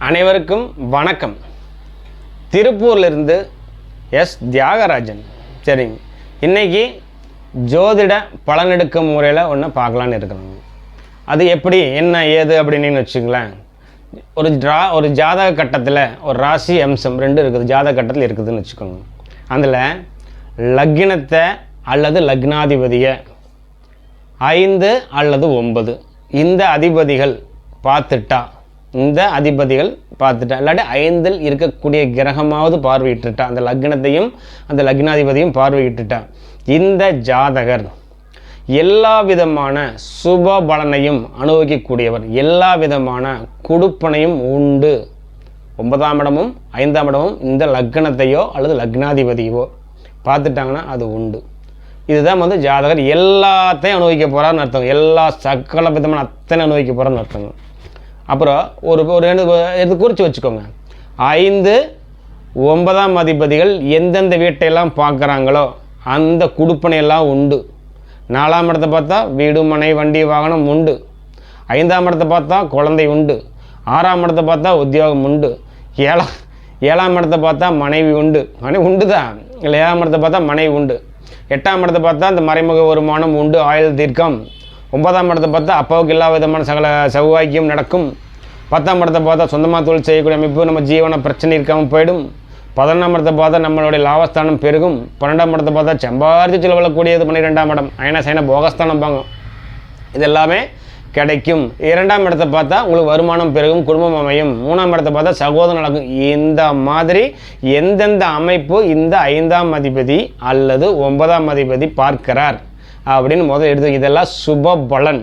அனைவருக்கும் வணக்கம். திருப்பூர்லேருந்து எஸ் தியாகராஜன். சரிங்க, இன்றைக்கி ஜோதிட பலனெடுக்கும் முறையில் ஒன்று பார்க்கலான்னு இருக்கிறோங்க. அது எப்படி என்ன ஏது அப்படின்னு வச்சுங்களேன். ஒரு ஜாதக கட்டத்தில் ஒரு ராசி அம்சம் ரெண்டு இருக்குது, ஜாதக கட்டத்தில் இருக்குதுன்னு வச்சுக்கோங்க. அதில் லக்னத்தை அல்லது லக்னாதிபதியை 5 அல்லது 9 இந்த அதிபதிகள் பார்த்துட்டா இல்லாட்டி 5 இருக்கக்கூடிய கிரகமாவது பார்வையிட்டுட்டா, அந்த லக்னத்தையும் அந்த லக்னாதிபதியும் பார்வையிட்டுட்டா, இந்த ஜாதகர் எல்லா விதமான சுப பலனையும் அனுபவிக்கக்கூடியவர், எல்லா விதமான கொடுப்பனையும் உண்டு. 9ஆம் இடமும் 5ஆம் இடமும் இந்த லக்னத்தையோ அல்லது லக்னாதிபதியோ பார்த்துட்டாங்கன்னா அது உண்டு. இதுதான் ஜாதகர் எல்லாத்தையும் அனுபவிக்க போகிறான்னு அர்த்தம். எல்லா சகல விதமான அத்தனை அனுபவிக்க போகிறான்னு அர்த்தங்க. அப்புறம் ஒரு எடுத்து குறித்து வச்சுக்கோங்க. 5, 9ஆம் அதிபதிகள் எந்தெந்த வீட்டையெல்லாம் பார்க்குறாங்களோ அந்த குடுப்பனையெல்லாம் உண்டு. 4ஆம் இடத்தை பார்த்தா வீடு மனை வண்டி வாகனம் உண்டு. 5ஆம் இடத்தை பார்த்தா குழந்தை உண்டு. 6ஆம் இடத்தை பார்த்தா உத்தியோகம் உண்டு. 7ஆம் இடத்தை பார்த்தா மனைவி உண்டு. மனைவி உண்டு தான் இல்லை. 7ஆம் இடத்தை பார்த்தா மனைவி உண்டு. 8ஆம் இடத்தை பார்த்தா அந்த மறைமுக வருமானம் உண்டு, ஆயுள் தீர்க்கம். 9ஆம் இடத்தை பார்த்தா அப்பாவுக்கு எல்லா விதமான சகல செவ்வாய்க்கும் நடக்கும். 10ஆம் இடத்தை பார்த்தா சொந்தமாக தொழில் செய்யக்கூடிய அமைப்பு, நம்ம ஜீவன பிரச்சனை இருக்காமல் போயிடும். 11ஆம் இடத்தை பார்த்தா நம்மளுடைய லாபஸ்தானம் பெருகும். 12ஆம் இடத்தை பார்த்தா சம்பாதிச்சு செலவழக்கூடியது. 12ஆம் இடம் அயன சயன போகஸ்தானம் பாங்க, இது எல்லாமே கிடைக்கும். 2ஆம் இடத்தை பார்த்தா உங்களுக்கு வருமானம் பெருகும், குடும்பம் அமையும். 3ஆம் இடத்தை பார்த்தா சகோதரம் நடக்கும். இந்த மாதிரி எந்தெந்த அமைப்பு இந்த 5ஆம் அதிபதி அல்லது 9ஆம் அதிபதி பார்க்கிறார் அப்படின்னு முதல் எடுத்து, இதெல்லாம் சுப பலன்.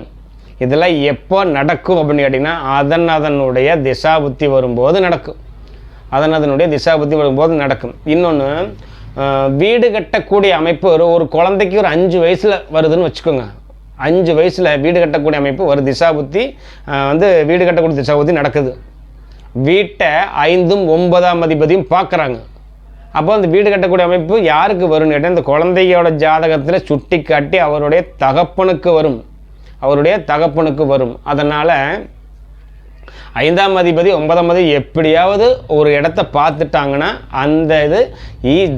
இதெல்லாம் எப்போ நடக்கும் அப்படின்னு கேட்டிங்கன்னா அதனுடைய திசா புத்தி வரும்போது நடக்கும். அதனுடைய திசா புத்தி வரும்போது நடக்கும். இன்னொன்று, வீடு கட்டக்கூடிய அமைப்பு ஒரு குழந்தைக்கு ஒரு 5 வயசில் வருதுன்னு வச்சுக்கோங்க. 5 வயசில் வீடு கட்டக்கூடிய அமைப்பு ஒரு திசா புத்தி வீடு கட்டக்கூடிய திசா புத்தி நடக்குது. வீட்டை 5ம் 9ஆம் அதிபதியும் பார்க்குறாங்க. அப்போ அந்த வீடு கட்டக்கூடிய அமைப்பு யாருக்கு வரும்னு கேட்டால் இந்த குழந்தையோட ஜாதகத்தில் சுட்டி காட்டி அவருடைய தகப்பனுக்கு வரும். அதனால் 5ஆம் அதிபதி 9ஆம் அதிபதி எப்படியாவது ஒரு இடத்த பார்த்துட்டாங்கன்னா அந்த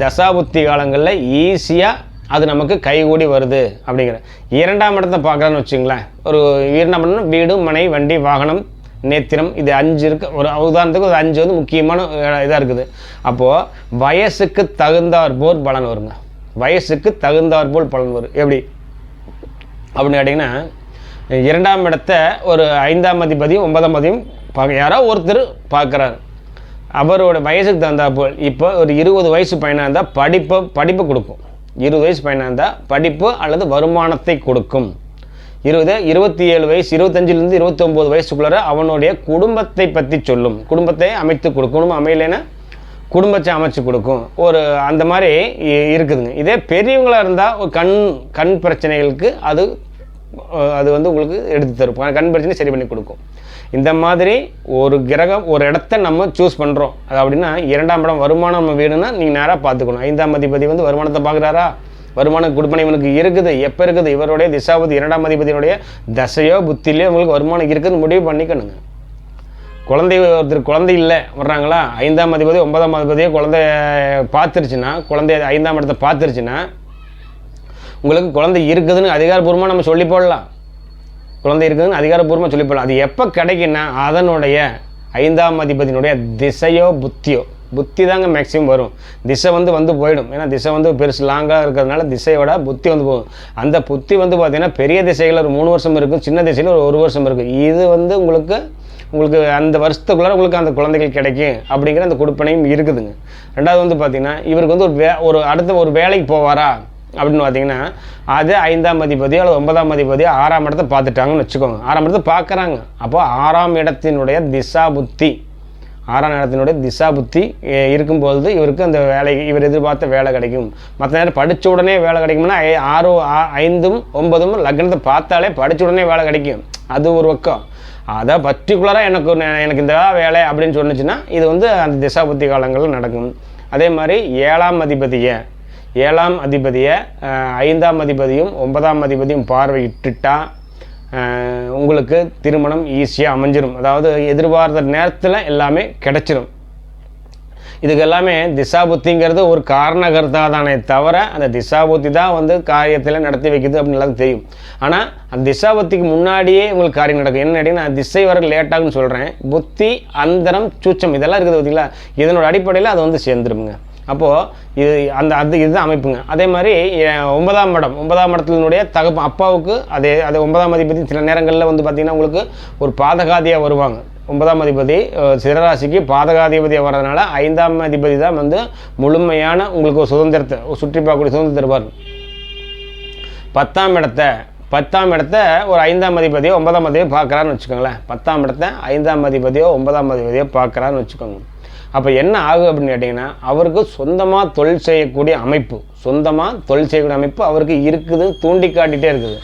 தசாபுத்தி காலங்களில் ஈஸியாக அது நமக்கு கைகூடி வருது அப்படிங்கிற. 2ஆம் இடத்தை பார்க்குறான்னு வச்சுங்களேன். ஒரு 2ஆம் இடம் வீடு மனை வண்டி வாகனம் நேத்திரம், இது 5 இருக்குது. ஒரு உதாரணத்துக்கு ஒரு 5 முக்கியமான இதாக இருக்குது. அப்போது வயசுக்கு தகுந்தாற்போல் பலன் வருங்க. வயசுக்கு தகுந்தாற்போல் பலன் வரும். எப்படி அப்படின்னு கேட்டிங்கன்னா, 2ஆம் இடத்தை ஒரு 5ஆம் அதிபதியும் 9ஆம் அதிபதியும் யாரோ ஒருத்தர் பார்க்குறாரு. அவரோட வயசுக்கு தகுந்தாற்போல் இப்போ ஒரு 20 வயசு பையனாக இருந்தால் படிப்பை கொடுக்கும். 20 வயசு பையனாக இருந்தால் படிப்பு அல்லது வருமானத்தை கொடுக்கும். 27 வயசு 25லேருந்து 29 வயசுக்குள்ளார அவனுடைய குடும்பத்தை பற்றி சொல்லும். குடும்பத்தை அமைத்து கொடுக்கும். குடும்பம் அமையலைன்னா குடும்பத்தை அமைச்சு கொடுக்கும். ஒரு அந்த மாதிரி இருக்குதுங்க. இதே பெரியவங்களாக இருந்தால் ஒரு கண் பிரச்சனைகளுக்கு அது உங்களுக்கு எடுத்து தரும். கண் பிரச்சனை சரி பண்ணி கொடுக்கும். இந்த மாதிரி ஒரு கிரகம் ஒரு இடத்த நம்ம சூஸ் பண்ணுறோம். அது அப்படின்னா 2ஆம் இடம் வருமானம் நம்ம வேணும்னா நீங்கள் நேராக பார்த்துக்கணும். 5ஆம் அதிபதி வருமானத்தை பார்க்குறாரா, வருமான கொடுப்பனை இவனுக்கு இருக்குது, எப்போ இருக்குது, இவருடைய திசாபதி 2ஆம் அதிபதியினுடைய தசையோ புத்திலையோ உங்களுக்கு வருமானம் இருக்குதுன்னு முடிவு பண்ணிக்கணுங்க. ஒருத்தர் குழந்தை இல்லை வர்றாங்களா, 5ஆம் அதிபதி 9ஆம் அதிபதியோ குழந்தை பார்த்துருச்சுன்னா, குழந்தை 5ஆம் இடத்தை பார்த்துருச்சுன்னா உங்களுக்கு குழந்தை இருக்குதுன்னு அதிகாரப்பூர்வமாக நம்ம சொல்லி போடலாம். குழந்தை இருக்குதுன்னு அதிகாரப்பூர்வமாக சொல்லி போடலாம். அது எப்போ கிடைக்குன்னா அதனுடைய 5ஆம் அதிபதியினுடைய திசையோ புத்தியோ, புத்தி தாங்க மேக்ஸிமம் வரும். திசை வந்து போயிடும். ஏன்னா திசை பெருசு லாங்காக இருக்கிறதுனால திசையோட புத்தி போகும். அந்த புத்தி பார்த்தீங்கன்னா பெரிய திசைகள் ஒரு 3 வருஷம் இருக்கும், சின்ன திசையில் ஒரு 1 வருஷம் இருக்கும். இது உங்களுக்கு அந்த வருஷத்துக்குள்ளார உங்களுக்கு அந்த குழந்தைகள் கிடைக்கும் அப்படிங்கிற அந்த கொடுப்பனையும் இருக்குதுங்க. ரெண்டாவது பார்த்தீங்கன்னா இவருக்கு ஒரு அடுத்த ஒரு வேலைக்கு போவாரா அப்படின்னு பார்த்தீங்கன்னா அது 5ஆம் அதிபதியோ அல்லது 9ஆம் அதிபதியோ 6ஆம் இடத்தை பார்த்துட்டாங்கன்னு வச்சுக்கோங்க. 6ஆம் இடத்தை பார்க்குறாங்க. அப்போ 6ஆம் இடத்தினுடைய திசா புத்தி 6ஆம் இடத்தினுடைய திசா புத்தி இருக்கும்போது இவருக்கு அந்த வேலை இவர் எதிர்பார்த்த வேலை கிடைக்கும். மற்ற நேரம் படித்த உடனே வேலை கிடைக்கும்னா 6, 5, 9 லக்னத்தை பார்த்தாலே படித்த உடனே வேலை கிடைக்கும். அது ஒரு பக்கம். அதை பர்டிகுலராக எனக்கு இந்த வேலை அப்படின்னு சொன்னிச்சுன்னா இது அந்த திசா புத்தி காலங்களில் நடக்கும். அதே மாதிரி 7ஆம் அதிபதியை 5ஆம் அதிபதியும் 9ஆம் அதிபதியும் பார்வையிட்டுட்டா உங்களுக்கு திருமணம் ஈஸியாக அமைஞ்சிடும். அதாவது எதிர்பார்த்த நேரத்தில் எல்லாமே கிடைச்சிடும். இதுக்கு எல்லாமே திசாபுத்திங்கிறது ஒரு காரணகர்த்தா தானே தவிர அந்த திசாபுத்தி தான் வந்து காரியத்தில் நடத்தி வைக்குது அப்படின்னு எல்லாத்துக்கும் தெரியும். ஆனால் அந்த திசாபுத்திக்கு முன்னாடியே உங்களுக்கு காரியம் நடக்கும். என்ன அப்படின்னா திசை வர லேட்டாகுன்னு சொல்கிறேன். புத்தி, அந்தரம், சூச்சம் இதெல்லாம் இருக்குது பார்த்தீங்களா, இதனோட அடிப்படையில் அது வந்து சேர்ந்துருமுங்க. அப்போது இதுதான் அமைப்புங்க. அதே மாதிரி 9ஆம் இடம், 9ஆம் இடத்தினுடைய தகப்பு அப்பாவுக்கு அது 9ஆம் அதிபதி சில நேரங்களில் வந்து பார்த்திங்கன்னா உங்களுக்கு ஒரு பாதகாதியாக வருவாங்க. 9ஆம் அதிபதி சிறராசிக்கு பாதகாதிபதியாக வர்றதுனால 5ஆம் அதிபதி தான் வந்து முழுமையான உங்களுக்கு ஒரு சுதந்திரத்தை சுற்றி பார்க்கக்கூடிய சுதந்திரம் தருவார். 10ஆம் இடத்த ஒரு 5ஆம் அதிபதியோ 9ஆம் அதிபதியோ பார்க்குறான்னு வச்சுக்கோங்களேன். 10ஆம் இடத்த 5ஆம் அதிபதியோ 9ஆம் அதிபதியோ பார்க்குறான்னு வச்சுக்கோங்க. அப்போ என்ன ஆகும் அப்படின்னு கேட்டிங்கன்னா அவருக்கு சொந்தமாக தொழில் செய்யக்கூடிய அமைப்பு அவருக்கு இருக்குது, தூண்டி காட்டிகிட்டே இருக்குது.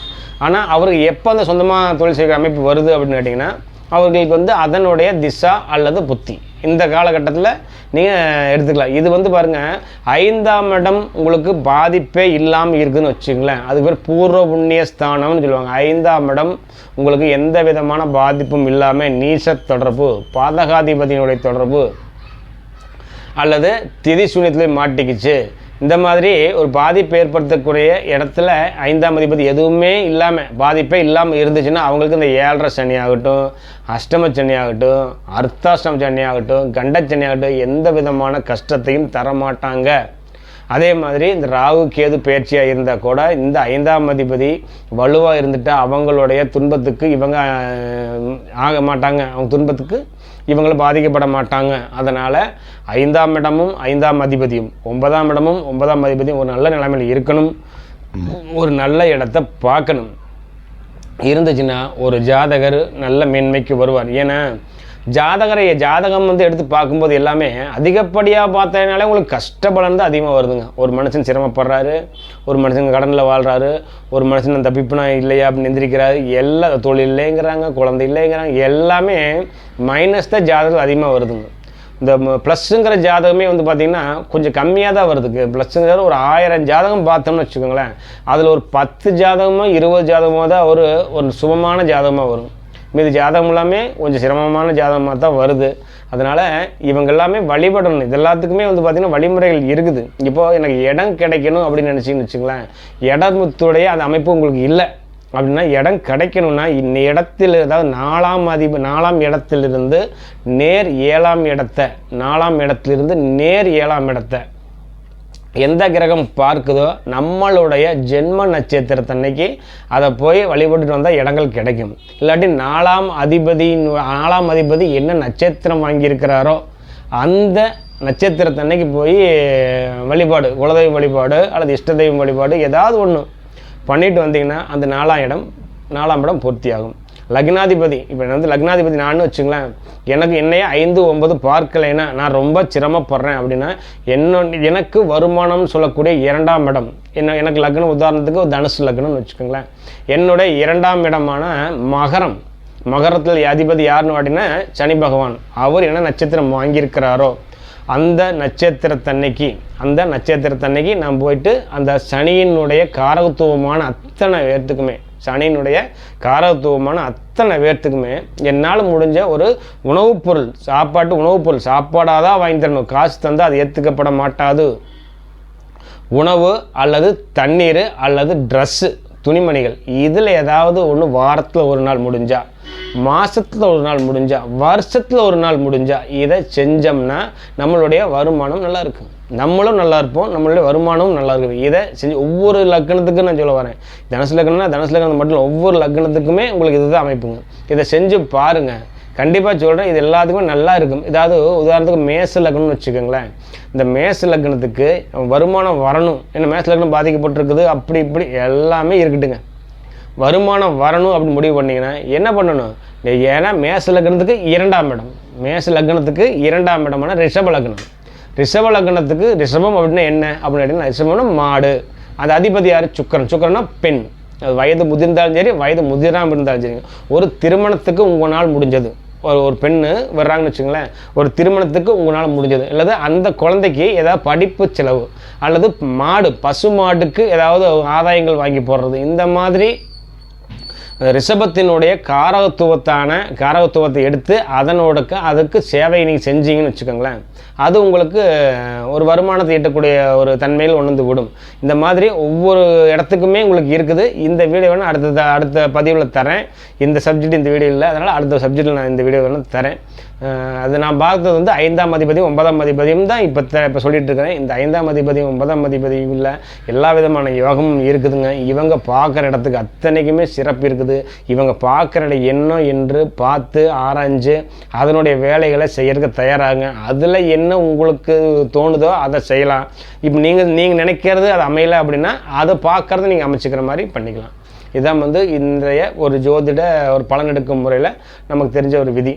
ஆனால் அவருக்கு எப்போ அந்த சொந்தமாக தொழில் செய்யக்கூடிய அமைப்பு வருது அப்படின்னு கேட்டிங்கன்னா அவர்களுக்கு வந்து அதனுடைய திசா அல்லது புத்தி இந்த காலகட்டத்தில் நீங்கள் எடுத்துக்கலாம். இது வந்து பாருங்கள் 5ஆம் இடம் உங்களுக்கு பாதிப்பே இல்லாமல் இருக்குதுன்னு வச்சுங்களேன். அதுக்கு பேர் பூர்வ புண்ணிய ஸ்தானம்னு சொல்லுவாங்க. 5ஆம் இடம் உங்களுக்கு எந்த விதமான பாதிப்பும் இல்லாமல் நீச தொடர்பு, பாதகாதிபதியினுடைய தொடர்பு அல்லது திதி சூன்யத்தில் மாட்டிக்கிச்சு இந்த மாதிரி ஒரு பாதிப்பு ஏற்படுத்தக்கூடிய இடத்துல 5ஆம் அதிபதி எதுவுமே இல்லாமல் பாதிப்பே இல்லாமல் இருந்துச்சுன்னா அவங்களுக்கு இந்த 7.5 சனி ஆகட்டும், அஷ்டம சனி ஆகட்டும், அர்த்தாஷ்டம சனி ஆகட்டும், கண்டச்சனி ஆகட்டும் எந்த விதமான கஷ்டத்தையும் தரமாட்டாங்க. அதே மாதிரி இந்த ராகு கேது பயிற்சியாக இருந்தால் கூட இந்த 5ஆம் அதிபதி வலுவாக இருந்துட்டால் அவங்களுடைய துன்பத்துக்கு இவங்க ஆக மாட்டாங்க, அவங்க துன்பத்துக்கு இவங்களும் பாதிக்கப்பட மாட்டாங்க. அதனால் 5ஆம் இடமும் 5ஆம் அதிபதியும் 9ஆம் இடமும் 9ஆம் அதிபதியும் ஒரு நல்ல நிலைமையில் இருக்கணும். ஒரு நல்ல இடத்தை பார்க்கணும். இருந்துச்சுன்னா ஒரு ஜாதகர் நல்ல மேன்மைக்கு வருவார். ஏன்னா ஜாதகம் வந்து எடுத்து பார்க்கும்போது எல்லாமே அதிகப்படியாக பார்த்ததுனாலே உங்களுக்கு கஷ்டப்பலன் தான் அதிகமாக வருதுங்க. ஒரு மனுஷன் சிரமப்படுறாரு, ஒரு மனுஷன் கடனில் வாழ்கிறாரு, ஒரு மனுஷன் தப்பிப்புனா இல்லையா அப்படின்னு எந்திரிக்கிறாரு, எல்லா தொழில் இல்லைங்கிறாங்க, குழந்தை இல்லைங்கிறாங்க, எல்லாமே மைனஸ் தான் ஜாதகம் அதிகமாக வருதுங்க. இந்த ப்ளஸ்ஸுங்கிற ஜாதகமே வந்து பார்த்திங்கன்னா கொஞ்சம் கம்மியாக தான் வருதுக்கு. ப்ளஸ்ஸுங்கிற ஒரு 1000 ஜாதகம் பார்த்தோம்னு வச்சுக்கோங்களேன், அதில் ஒரு 10 ஜாதகமோ 20 ஜாதகமோ தான் ஒரு சுபமான ஜாதகமாக வரும். மீது ஜாதகம் எல்லாமே கொஞ்சம் சிரமமான ஜாதகமாக தான் வருது. அதனால் இவங்க எல்லாமே வழிபடணும். இது எல்லாத்துக்குமே வந்து பார்த்திங்கன்னா வழிமுறைகள் இருக்குது. இப்போது எனக்கு இடம் கிடைக்கணும் அப்படின்னு நினச்சிங்கன்னு வச்சுங்களேன், இடத்துடைய அந்த அமைப்பு உங்களுக்கு இல்லை அப்படின்னா இடம் கிடைக்கணும்னா இந்த இடத்தில் அதாவது 4ஆம் இடத்திலிருந்து நேர் 7ஆம் இடத்தை 4ஆம் இடத்திலிருந்து நேர் 7ஆம் இடத்தை எந்த கிரகம் பார்க்குதோ நம்மளுடைய ஜென்ம நட்சத்திரத்தன்னைக்கு அதை போய் வழிபட்டுட்டு வந்தால் இடங்கள் கிடைக்கும். இல்லாட்டி 4ஆம் அதிபதி என்ன நட்சத்திரம் வாங்கியிருக்கிறாரோ அந்த நட்சத்திரத்தன்னைக்கு போய் வழிபாடு, குலதெய்வம் வழிபாடு அல்லது இஷ்ட தெய்வம் வழிபாடு ஏதாவது ஒன்று பண்ணிட்டு வந்தீங்கன்னா அந்த 4ஆம் இடம் பூர்த்தியாகும். லக்னாதிபதி இப்போ வந்து லக்னாதிபதி நான் வச்சுங்களேன், என்னையே 5, 9 பார்க்கலைன்னா நான் ரொம்ப சிரமப்படுறேன் அப்படின்னா எனக்கு வருமானம்னு சொல்லக்கூடிய 2ஆம் இடம் எனக்கு லக்னம், உதாரணத்துக்கு தனுசு லக்னம்னு வச்சுக்கோங்களேன், என்னுடைய 2ஆம் இடமான மகரத்தில் அதிபதி யாருன்னு அப்படின்னா சனி பகவான். அவர் என்ன நட்சத்திரம் வாங்கியிருக்கிறாரோ அந்த நட்சத்திரத்தன்னைக்கு நான் போயிட்டு அந்த சனியினுடைய காரகத்துவமான அத்தனை பேர்த்துக்குமே என்னால் முடிஞ்ச ஒரு உணவுப் பொருள் சாப்பாடாக தான் வாங்கி தரணும். காசு தந்தால் அது ஏற்றுக்கப்பட மாட்டாது. உணவு அல்லது தண்ணீர் அல்லது ட்ரெஸ்ஸு, துணிமணிகள் இதில் ஏதாவது ஒன்று வாரத்தில் ஒரு நாள் முடிஞ்சா, மாதத்தில் ஒரு நாள் முடிஞ்சா, வருஷத்தில் ஒரு நாள் முடிஞ்சா இதை செஞ்சோம்னா நம்மளுடைய வருமானம் நல்லா இருக்கும், நம்மளும் நல்லா இருப்போம், நம்மளுடைய வருமானமும் நல்லா இருக்கும். இதை செஞ்சு ஒவ்வொரு லக்னத்துக்கும் நான் சொல்ல வரேன், தனுசு லக்னம் மட்டும் ஒவ்வொரு லக்னத்துக்குமே உங்களுக்கு இதுதான் அமைப்புங்க. இதை செஞ்சு பாருங்கள், கண்டிப்பாக சொல்கிறேன், இது எல்லாத்துக்குமே நல்லா இருக்கும். ஏதாவது உதாரணத்துக்கு மேச லக்னம்னு வச்சுக்கோங்களேன், இந்த மேச லக்னத்துக்கு வருமானம் வரணும், ஏன்னா மேச லக்னம் பாதிக்கப்பட்டிருக்குது, அப்படி இப்படி எல்லாமே இருக்கட்டுங்க, வருமானம் வரணும் அப்படின்னு முடிவு பண்ணிங்கன்னா என்ன பண்ணணும், ஏன்னா மேச லக்னத்துக்கு 2ஆம் இடம், மேச லக்னத்துக்கு 2ஆம் இடமான ரிஷப லக்னத்துக்கு ரிஷபம் அப்படின்னா என்ன அப்படின்னு, ரிஷபம்னா மாடு, அது அதிபதி யார், சுக்கிரன்னா பெண், அது வயது முதிர்ந்தாலும் சரி வயது முதிராமல் இருந்தாலும் சரி, ஒரு திருமணத்துக்கு உங்களால் முடிஞ்சது, ஒரு பெண்ணு வர்றாங்கன்னு வச்சுங்களேன், ஒரு திருமணத்துக்கு உங்களால் முடிஞ்சது, அல்லது அந்த குழந்தைக்கு ஏதாவது படிப்பு செலவு, அல்லது பசு மாடுக்கு ஏதாவது ஆதாயங்கள் வாங்கி போடுறது, இந்த மாதிரி ரிஷபத்தினுடைய காரகத்துவத்தை எடுத்து அதுக்கு சேவை நீங்கள் செஞ்சீங்கன்னு வச்சுக்கோங்களேன், அது உங்களுக்கு ஒரு வருமானத்தை ஈட்டக்கூடிய ஒரு தன்மையில் உணர்ந்து விடும். இந்த மாதிரி ஒவ்வொரு இடத்துக்குமே உங்களுக்கு இருக்குது. இந்த வீடியோ வேணால் அடுத்த பதிவில் தரேன். இந்த சப்ஜெக்ட் இந்த வீடியோ இல்லை, அதனால் அடுத்த சப்ஜெக்டில் நான் இந்த வீடியோ வேணால் தரேன். அது நான் பார்த்தது வந்து 5ஆம் அதிபதியும் 9ஆம் அதிபதியும் தான் இப்போ சொல்லிட்டு இருக்கிறேன். இந்த 5ஆம் அதிபதியும் 9ஆம் அதிபதியும் இல்லை, எல்லா விதமான யோகமும் இருக்குதுங்க. இவங்க பார்க்குற இடத்துக்கு அத்தனைக்குமே சிறப்பு இருக்குது. இவங்க பார்க்குற இடம் என்ன என்று பார்த்து ஆராய்ஞ்சு அதனுடைய வேலைகளை செய்யறதுக்கு தயாராகுங்க. அதில் என்ன உங்களுக்கு தோணுதோ அதை செய்யலாம். இப்போ நீங்கள் நினைக்கிறது அது அமையலை அப்படின்னா அதை பார்க்குறத நீங்கள் அமைச்சிக்கிற மாதிரி பண்ணிக்கலாம். இதான் வந்து இன்றைய ஒரு ஜோதிட ஒரு பலனெடுக்கும் முறையில் நமக்கு தெரிஞ்ச ஒரு விதி.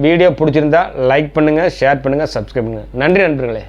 வீடியோ பிடிச்சிருந்தா லைக் பண்ணுங்கள், ஷேர் பண்ணுங்கள், சப்ஸ்கிரைப் பண்ணுங்கள். நன்றி நண்பர்களே.